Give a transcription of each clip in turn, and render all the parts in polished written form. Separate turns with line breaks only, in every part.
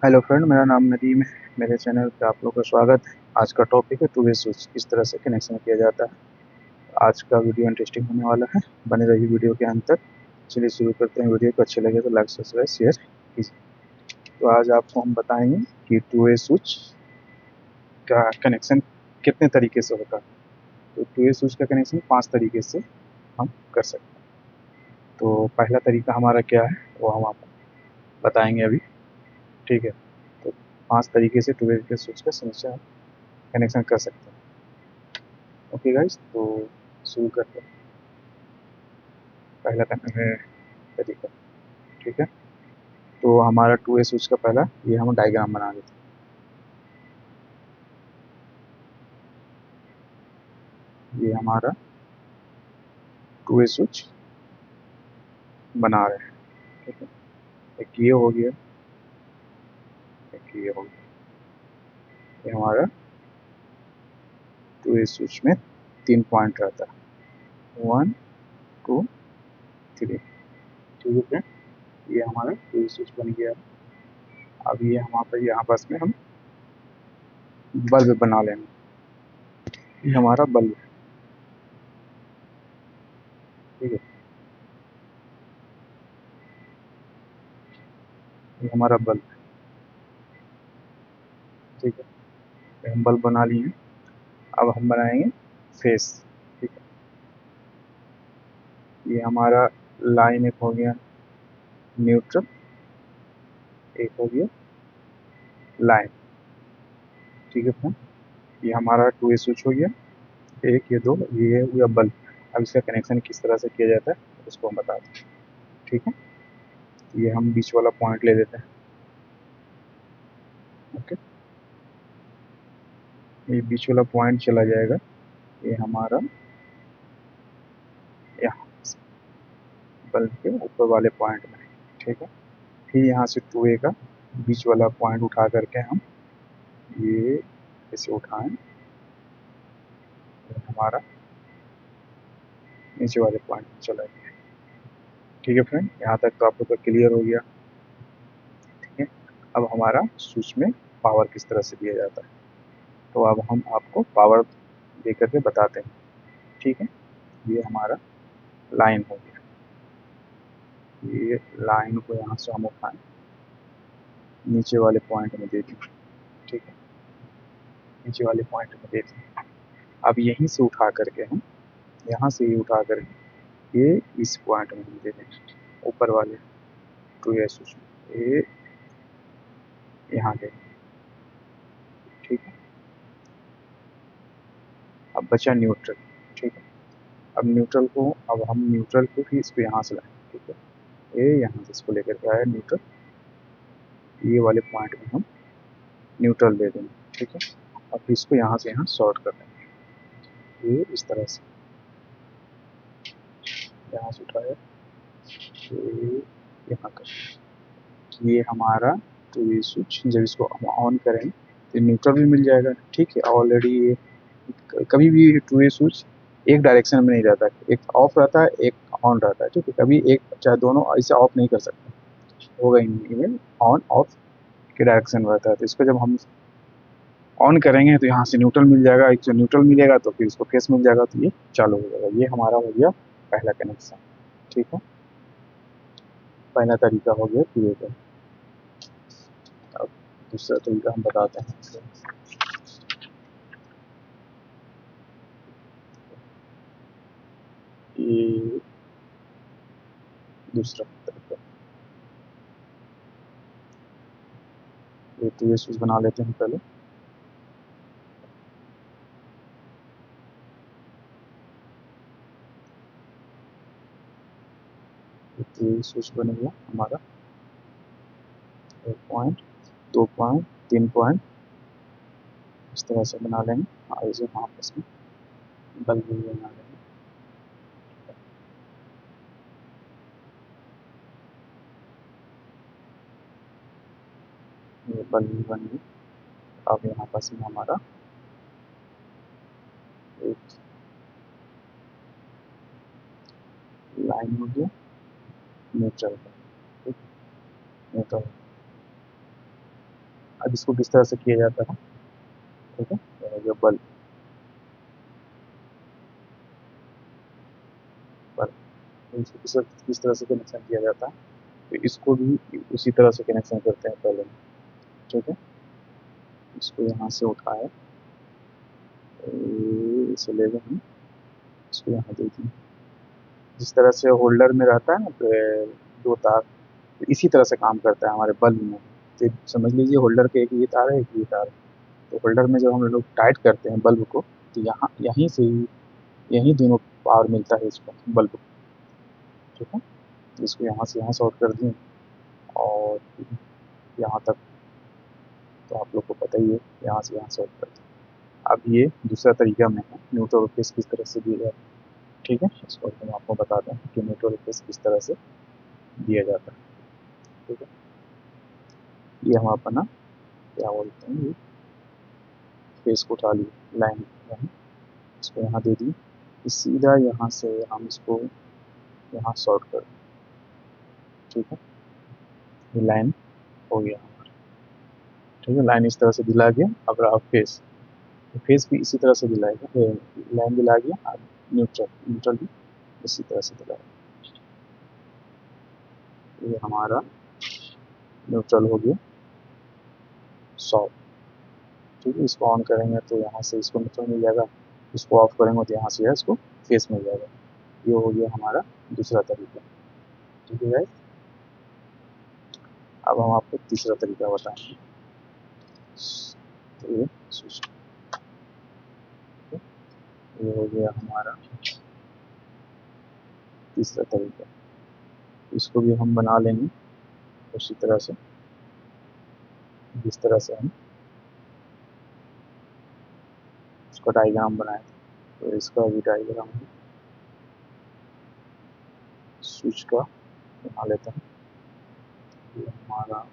Hello friend, मेरा नाम नदीम है। मेरे चैनल पे आप लोगों का स्वागत है। आज का टॉपिक है टू वे स्विच, किस तरह से कनेक्शन किया जाता है। आज का वीडियो इंटरेस्टिंग होने वाला है, बने रहिए वीडियो के अंत तक। चलिए शुरू करते हैं। वीडियो को अच्छे लगे तो लाइक सब्सक्राइब शेयर कीजिए। तो आज आपको हम बताएंगे कि टू वे स्विच का कनेक्शन कितने तरीके से होता है। तो टू वे स्विच का कनेक्शन 5 तरीके से हम कर सकते हैं। तो पहला तरीका हमारा क्या है वो हम आपको बताएंगे अभी, ठीक है। तो 5 तरीके से टू वे के स्विच का समस्या कनेक्शन कर सकते हैं। ओके गाइस, तो शुरू करते हैं। पहला तरीका, ठीक है। तो हमारा टू ए स्विच का पहला ये हम डायग्राम बना लेते हैं। ये हमारा टू ए स्विच बना रहे हैं, ठीक है। एक ये हो गया, एक ये हो गया। ये हमारा टू ए स्विच में 3 पॉइंट रहता है, 1 2 3, ठीक है फ्रेंड। ये हमारा टू ए स्विच बन गया। अब ये यहाँ पास में हम बल्ब बना लेंगे। ये हमारा बल्ब है, ठीक है। ये हमारा बल्ब है, ठीक है। ये हम बल्ब बना लिए। अब हम बनाएंगे फेस, ठीक है। ये हमारा लाइन एक हो गया, न्यूट्रल एक हो गया, लाइन, ठीक है फ्रेंड। ये हमारा टू ए स्विच हो गया, एक ये दो, ये हो गया बल्ब। अब इसका कनेक्शन किस तरह से किया जाता है उसको हम बताते हैं, ठीक है। ये हम बीच वाला पॉइंट ले लेते हैं, ओके। ये बीच वाला पॉइंट चला जाएगा, ये हमारा यहाँ बल्ब के ऊपर वाले पॉइंट में, ठीक है। फिर यहाँ से टू ए का बीच वाला पॉइंट उठा करके हम ये ऐसे उठाएं, हमारा नीचे वाले पॉइंट में चला गया, ठीक है फ्रेंड। यहाँ तक तो आप लोग का क्लियर हो गया, ठीक है। अब हमारा स्विच में पावर किस तरह से दिया जाता है, तो अब हम आपको पावर दे करके बताते हैं, ठीक है। ये हमारा लाइन हो गया, ये लाइन को यहाँ से हम उठाएं, नीचे वाले पॉइंट में दे दें, ठीक है। नीचे वाले पॉइंट में दे दें। अब यहीं से उठा करके हम यहाँ से ही उठा करके ये इस पॉइंट में हम दे दें, ऊपर वाले टू ए स्विच में ये यहाँ दे, ठीक है। अब बचा न्यूट्रल, ठीक है। अब हम न्यूट्रल को भी इसको यहाँ से लाएं, ठीक है। ये यहाँ से इसको लेकर के आया न्यूट्रल, ये वाले पॉइंट में हम न्यूट्रल दे देंगे, ठीक है। अब इसको यहाँ से यहाँ शॉर्ट कर देंगे, ये इस तरह से यहाँ से उठाया, ये यहाँ कर, ये हमारा टू वे स्विच जब इसको हम ऑन करें तो न्यूट्रल भी मिल जाएगा, ठीक है। ऑलरेडी ये कभी भी टू वे स्विच एक डायरेक्शन में नहीं रहता है, एक ऑफ रहता है एक ऑन रहता है, ठीक है। कभी एक चाहे दोनों ऐसे ऑफ नहीं कर सकते, होगा ही नहीं, इवन ऑन ऑफ के डायरेक्शन में रहता है। तो इसको जब हम ऑन करेंगे तो यहाँ से न्यूट्रल मिल जाएगा, एक न्यूट्रल मिलेगा तो फिर इसको फेस मिल जाएगा, तो ये चालू हो जाएगा। ये हमारा हो गया पहला कनेक्शन, ठीक है। पहला तरीका हो गया टू वे का। अब दूसरा तरीका हम बताते हैं। ये दूसरा तरीका, ये टू वे स्विच बना लेते हैं पहले। टू वे स्विच बन गया हमारा, 1 पॉइंट 2 पॉइंट 3 पॉइंट इस तरह से बना लेंगे, और इसे हम आपस में बल्ब भी बना लेंगे। ये बल्ब भी बन गई। अब यहाँ पास में हमारा एक लाइन हो गया, न्यूट्रल का, ठीक, न्यूट्रल। अब इसको किस तरह से किया जाता है, ठीक है, ये बल्ब बल्ब इसको किस तरह से कनेक्शन किया जाता है, तो इसको भी उसी तरह से कनेक्शन करते हैं पहले, ठीक है। इसको यहाँ से उठाए, इसे ले गए हम, इसको यहाँ दे दिए, जिस तरह से होल्डर में रहता है ना दो तार, तो इसी तरह से काम करता है हमारे बल्ब में। तो समझ लीजिए होल्डर के एक ये तार है, एक ये तार है, तो होल्डर में जब हम लोग टाइट करते हैं बल्ब को, तो यहाँ यहीं से ही यहीं दोनों पावर मिलता है इसको बल्ब को, ठीक है। तो इसको यहाँ से यहाँ शॉर्ट कर दिए, और यहाँ तक तो आप लोग को पता ही है, यहाँ से यहाँ शॉर्ट कर दिए। अब ये दूसरा तरीका में है न्यूट्रल फेस किस तरह से दिया जाता है, ठीक है। इसको हम आपको बताते हैं कि न्यूट्रल फेस किस तरह से दिया जाता है, ठीक है। ये हम अपना क्या बोलते हैं, ये फेस को उठा लिए, लाइन इसको यहाँ दे दी, सीधा यहाँ से हम इसको यहाँ शॉर्ट कर दें, ठीक है। ये लाइन हो गया हमारा, ठीक है। लाइन इस तरह से दिला गया। अब रहा फेस, तो फेस भी इसी तरह से दिलाएगा, लाइन दिला गया। अब न्यूट्रल, न्यूट्रल भी इसी तरह से दिलाएगा। ये हमारा न्यूट्रल हो गया 100, ठीक है। इसको ऑन करेंगे तो यहाँ से इसको न्यूट्रल मिल जाएगा, इसको ऑफ करेंगे तो यहाँ से इसको फेस मिल जाएगा। ये हो गया हमारा दूसरा तरीका, ठीक है गाइस। अब हम आपको तीसरा तरीका बताएंगे, तो ये स्विच, ये हो गया हमारा तीसरा तरीका। इसको भी हम बना लेंगे उसी तरह से, जिस तरह से हम इसका डायग्राम बनाए थे। तो इसका भी डायग्राम स्विच का बना लेते हैं। ये हमारा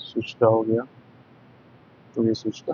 स्विच का हो गया, तो ये स्विच का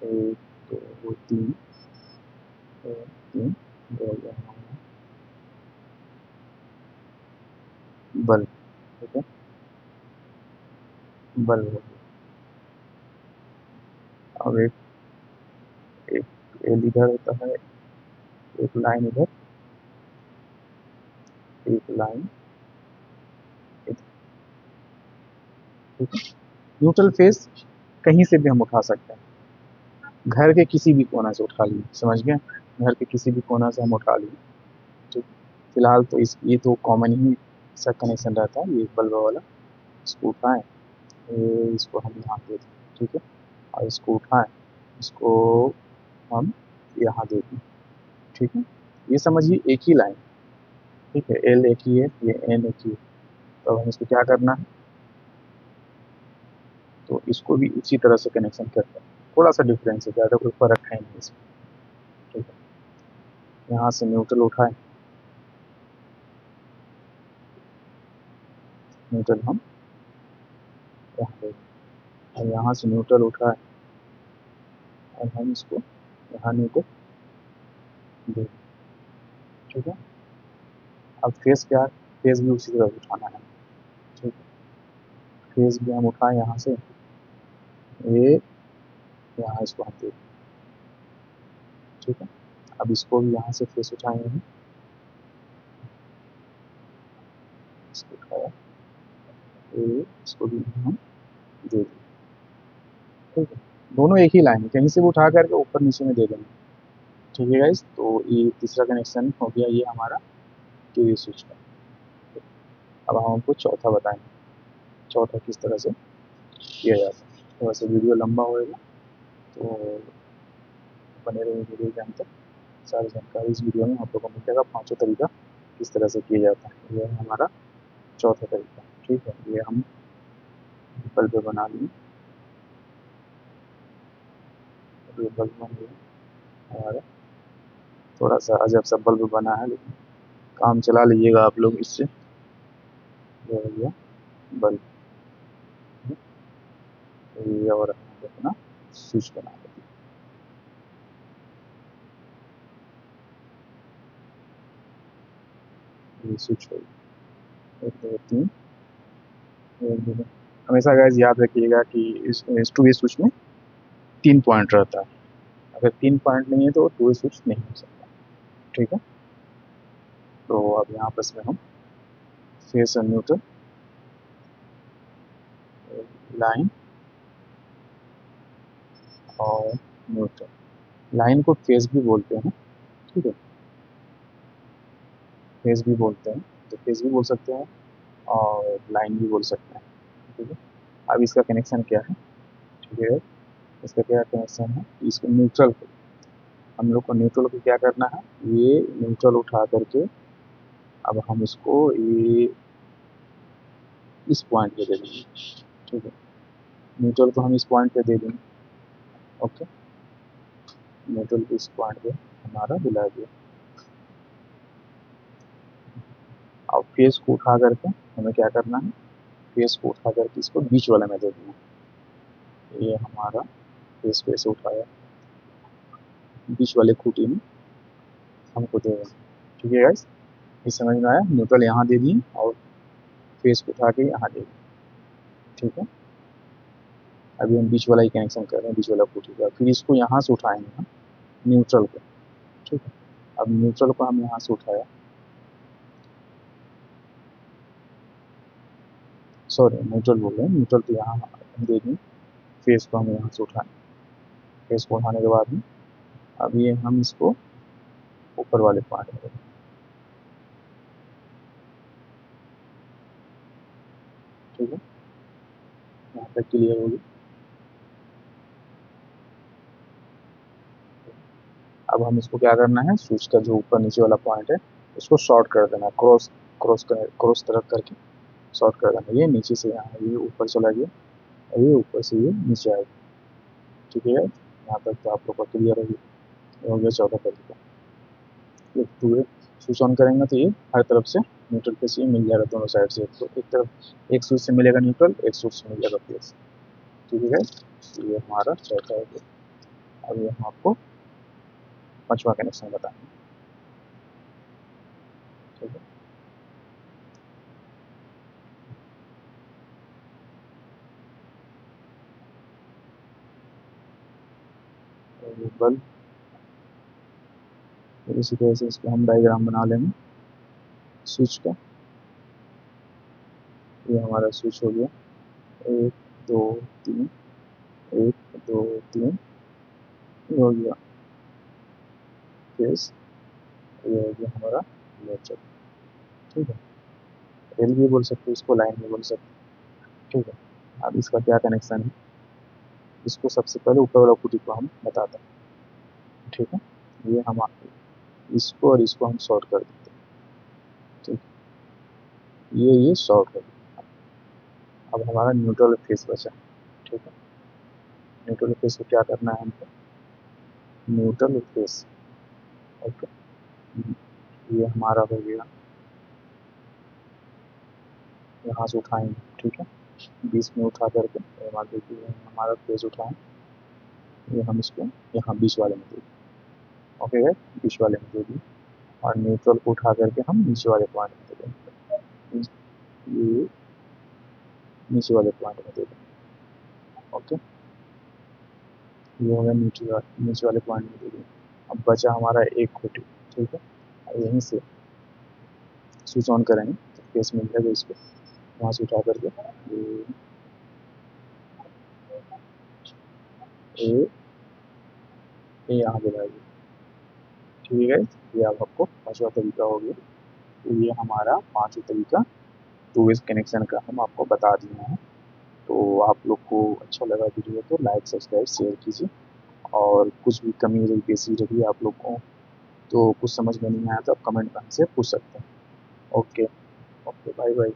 1 2 3 3 हो गया हमारा बल्ब, ठीक है, बल्ब हो गया। अब एक एल इधर होता है, एक लाइन इधर, एक लाइन इधर, ठीक है। न्यूट्रल फेस कहीं से भी हम उठा सकते हैं, घर के किसी भी कोना से उठा लिए, समझ गए, घर के किसी भी कोना से हम उठा लिए, ठीक। फिलहाल तो इस ये तो कॉमन ही इसका कनेक्शन रहता है, ये बल्ब वाला। इसको उठाएं, इसको हम यहाँ दे दें, ठीक है, और इसको उठाएं, इसको हम यहाँ दे दें, ठीक है। ये समझिए एक ही लाइन, ठीक है, एल एक ही है, ये एन एक ही है। तो हम इसको क्या करना है, तो इसको भी इसी तरह से कनेक्शन करते हैं। थोड़ा सा डिफरेंस है, ज़्यादा कोई फर्क है नहीं इसमें, ठीक है। यहाँ से न्यूट्रल उठाएं, न्यूट्रल हम यहाँ दे दें, और यहाँ से न्यूट्रल उठाएं, और हम इसको यहाँ न्यूट्रल दे दें, ठीक है। अब फेस क्या है, फेस भी उसी तरह उठाना है, ठीक है। फेस भी हम उठाएं यहाँ से, ये यहाँ इसको हम दे दें, ठीक है। अब इसको भी यहाँ से फेस उठाएंगे हम, इसको उठाया, ये इसको भी हम दे दें, ठीक है। दोनों एक ही लाइन है, कहीं से भी उठा करके ऊपर नीचे में दे देंगे, ठीक है गाइस। तो ये तीसरा कनेक्शन हो गया ये हमारा टीवी स्विच का। अब हम आपको चौथा बताएंगे, चौथा किस तरह से किया जाता है। तो वैसे वीडियो लंबा होएगा, तो बने रहिए वीडियो के अंत तक। सारी जानकारी इस वीडियो में आप लोगों को मिल जाएगा, पाँचों तरीका किस तरह से किया जाता है। ये है हमारा चौथा तरीका, ठीक है। ये हम बल्ब बना लिए, ये बल्ब बन गया हमारा, थोड़ा सा अजब सा बल्ब बना है, लेकिन काम चला लीजिएगा आप लोग इससे। ये हो गया बल्ब, ये और हम अपना स्विच बना लेते हैं। ये स्विच हो गया, 1 2 3 हमेशा गाइस याद रखिएगा कि इस टू वे स्विच में 3 पॉइंट रहता है। अगर 3 पॉइंट नहीं है तो टू वे स्विच नहीं हो सकता। ठीक है, तो अब यहाँ पर इसमें हम फेस और न्यूट्रल, लाइन और न्यूट्रल। लाइन को फेस भी बोलते हैं, ठीक है, फेस भी बोलते हैं, तो फेस भी बोल सकते हैं और लाइन भी बोल सकते हैं। ठीक है, अब इसका कनेक्शन क्या है? ठीक है, इसका क्या कनेक्शन है? इसको न्यूट्रल को, हम लोग को न्यूट्रल को क्या करना है, ये न्यूट्रल उठा करके अब हम इसको ये इस पॉइंट पे दे देंगे। ठीक है, न्यूट्रल को हम इस पॉइंट पे दे देंगे। ओके, न्यूट्रल को इस पॉइंट पे हमारा दिला दिया। अब फेस को उठा करके हमें क्या करना है, फेस को उठा करके इसको बीच वाले में दे देना। ये हमारा फेस पे से उठाया, बीच वाले खूटी में हमको दे देना। ठीक है गाइस, ये समझ में आया? न्यूट्रल यहाँ दे दिए और फेस को उठा के यहाँ दे दिए। ठीक है, अभी हम बीच वाला ही कनेक्शन कर रहे हैं, बीच वाला खूटी का। फिर इसको यहाँ से उठाएंगे हम न्यूट्रल को। ठीक है, अब न्यूट्रल को हम यहाँ से उठाया, सॉरी न्यूट्रल बोल रहे हैं, न्यूट्रल तो यहाँ हम दे दें, फेस को हम यहाँ से उठाएं। फेस को उठाने के बाद में अब ये हम इसको ऊपर वाले पार्ट में, ठीक है, यहाँ तक क्लियर होगी। अब हम इसको क्या करना है, स्विच का जो ऊपर नीचे वाला पॉइंट है उसको शॉर्ट कर देना, क्रॉस क्रॉस तरफ करके शॉर्ट कर देना। ये नीचे से यहाँ, ये ऊपर चला गया और ये ऊपर से ये नीचे आएगा। ठीक है, यहाँ तक तो आप लोग का क्लियर हो गया 14 तरीका। एक टू वे स्विच ऑन करेंगे तो ये हर तरफ से न्यूट्रल फेस ये मिल जाएगा, दोनों साइड से। तो एक तरफ एक स्विच से मिलेगा न्यूट्रल, एक स्विच से मिलेगा फेस। ठीक है, ये हमारा चौथा हो गया। अभी हम आपको पांचवा कनेक्शन बताएंगे। ठीक है, तो ये बल्ब, तो इसी तरह से इसको हम डायग्राम बना लेंगे स्विच का। ये हमारा स्विच हो गया, 1 2 3, 1 2 3, ये हो गया फेस, ये हो गया हमारा नेचर। ठीक है, रेल भी बोल सकते हो इसको, लाइन भी बोल सकते हो। ठीक है, अब इसका क्या कनेक्शन है, इसको सबसे पहले ऊपर वाला पुटी को हम बताते हैं। ठीक है, ये हम इसको और इसको हम शॉर्ट कर देते हैं। ठीक है, ये शॉर्ट कर दिया। अब हमारा न्यूट्रल फेस बचा। ठीक है, न्यूट्रल फेस को क्या करना है हमको, न्यूट्रल फेस। ओके, ये हमारा हो गया, यहाँ से उठाएंगे। ठीक है, बीच में उठा करके मान लीजिए हमारा फेस उठाएं, ये हम इसको यहाँ बीच वाले में दे दें। ओके है, बीच वाले में दे दिए और न्यूट्रल को उठा करके हम नीचे वाले पॉइंट में दे देंगे, ये नीचे वाले पॉइंट में दे देंगे। ओके, ये हो गया नीचे वाले पॉइंट में दे देंगे। अब बचा हमारा एक खूटी। ठीक है, अब यहीं से स्विच ऑन करेंगे तो फेस मिल जाएगा इसको, वहाँ से उठा करके ये यहाँ दिलाएगी। ठीक है, ये अब आपको पाँचवा तरीका हो गया। तो ये हमारा पाँचवा तरीका टू वे कनेक्शन का हम आपको बता दिए हैं। तो आप लोग को अच्छा लगा वीडियो तो लाइक सब्सक्राइब शेयर कीजिए, और कुछ भी कमी रही बेसी रही आप लोग को, तो कुछ समझ में नहीं आया तो आप कमेंट में हमसे पूछ सकते हैं। Okay, okay, bye bye.